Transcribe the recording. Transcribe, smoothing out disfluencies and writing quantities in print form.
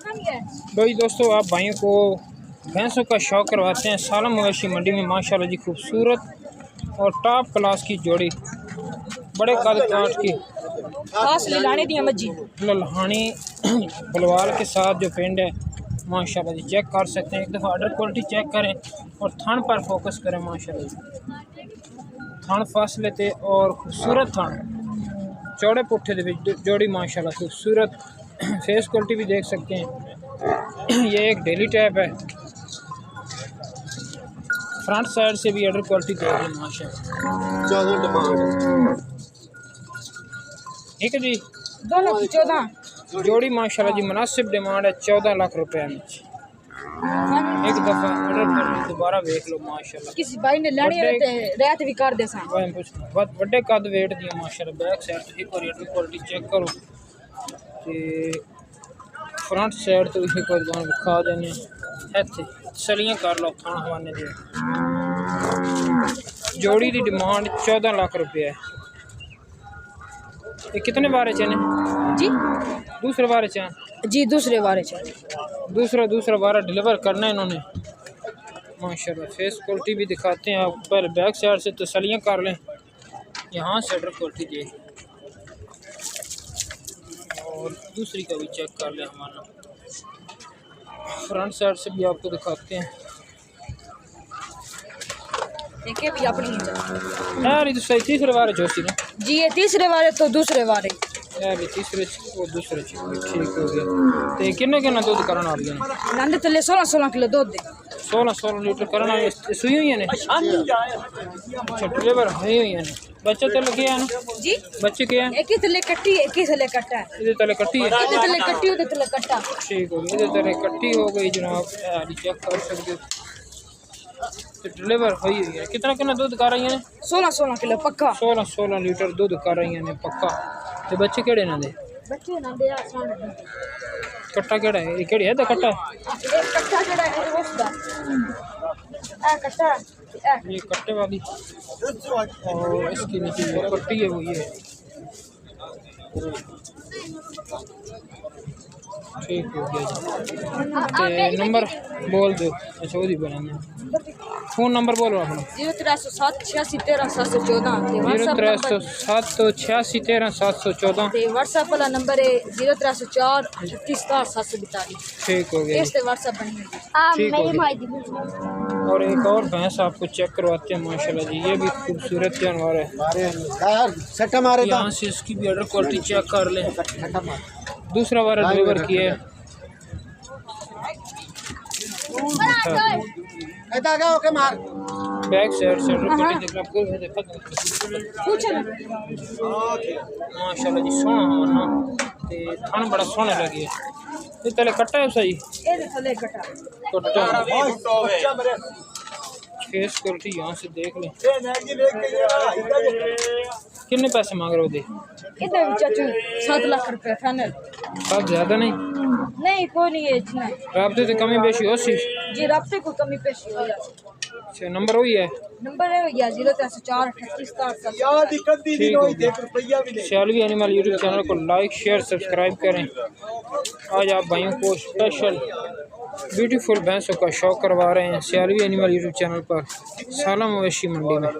भाई दोस्तों, आप भाइयों को भैंसों का शौक करवाते हैं। सालम मवेशी मंडी में माशाल्लाह जी खूबसूरत और टॉप क्लास की जोड़ी बड़े कद काट की लल्हानी बलवाल के साथ जो पेंड है माशाल्लाह जी चेक कर सकते हैं। एक दफ़ा ऑर्डर क्वालिटी चेक करें और थान पर फोकस करें। माशाल्लाह जी थान फस लेते और खूबसूरत थान चौड़े पुट्ठे दे जोड़ी माशाल्लाह खूबसूरत फेस क्वालिटी भी देख सकते हैं। ये एक डेली टैप है। फ्रंट साइड से भी ऑर्डर क्वालिटी देख लें माशाल्लाह। ठीक है जी, दोनों की 14 जोड़ी माशाल्लाह जी मुनासिब डिमांड है 14 लाख रुपए में। एक दफ़ा ऑर्डर कर लो, दोबारा देख लो माशाल्लाह। किसी भाई ने लानी रहते रेत भी कर दे सा बड़े कद वेट दिया माशाल्लाह। बैक साइड एक और ऑर्डर क्वालिटी चेक करो ते फ्रंट साइड तो एक और जान दिखा देने इत्थे सलियां कर लो खाना हवाने दी। जोड़ी की डिमांड 14 लाख रुपये है। ये कितने बारे चने जी? दूसरे बारे च जी दूसरे बारे च दूसरा बारा डिलीवर करना है इन्होंने माशाल्लाह। फेस क्वालिटी भी दिखाते हैं आप। पहले बैक साइड से तसलियां कर लें, यहाँ से ऑर्डर क्वालिटी देख और दूसरी का भी चेक कर लें हमारा। फ्रंट साइड से भी आपको दिखाते हैं। देखे भी अपनी यार ये तो सही तीसरे बारे जोशी ना जी, ये तीसरे वाले तो दूसरे वाले यार ये तीसरे वो दूसरे ठीक हो गया। तो किन्ने किन्ना दूध करना आ गया नंद तले 16 किलो दूध दे 16 लीटर करना सुई हुई है। अच्छा डिलीवर हुई हुई है। बच्चे तो लगे हैं ना जी? बच्चे क्या है? एक ही तले कट्टी एक ही तले कट्टा है। इधर तले कट्टी है, इधर तले कट्टी उधर तले कट्टा। ठीक हो गया। इधर तले कट्टी हो गई जनाब। यार चेक कर सकते हो तो डिलीवर हुई हुई है। कितना कितना दूध कर रही है? 16 किलो पक्का। 16 लीटर दूध कर रही हैं पक्का। तो बच्चे केड़े ना दे बच्चे ना दे आसान कट्टा केड़ा है? ये केड़ी है तो कट्टा एक कट्टा जेड़ा है उसदा ए कट्टा ये कट्टे वाली और इसके नीचे जो कट्टी है वो ये ठीक हो गया जी। नंबर बोल दो। अच्छा वो बनाना फोन नंबर बोलो अपना 0307 86 13 714 0307 86 13 714 ते व्हाट्सएप वाला नंबर है 0304 36 742। ठीक हो गया। इस पे व्हाट्सएप बनी है। ठीक हो गया। और एक और भैंस आपको चेक करवाते हैं माशाल्लाह जी। ये भी खूबसूरत जानवर है। यहाँ से इसकी भी ऑर्डर क्वालिटी चेक कर लें। दूसरा बार डिलीवर किया है। बैक साइड से माशाल्लाह जी सोहना ना ते थान बड़ा सोहना लगे। ये तले कट्टा है सही कट्टा फेस क्वालिटी यहाँ से देख लें। कितने पैसे मांग रहे हो? चाचू 7 लाख रुपए फाइनल। सब ज्यादा नहीं कोई नहीं है इतना। राब्ते से कमी बेशी हो सी जी राब्ते को कमी पेशी हो जाती। अच्छा नंबर वही है? नंबर है या 0304 38 सियालवी एनिमल यूट्यूब चैनल को लाइक शेयर सब्सक्राइब करें। आज आप भाइयों को स्पेशल ब्यूटीफुल भैंसों का शौक करवा रहे हैं सियालवी एनिमल यूट्यूब चैनल पर सालम मवेशी मंडी में।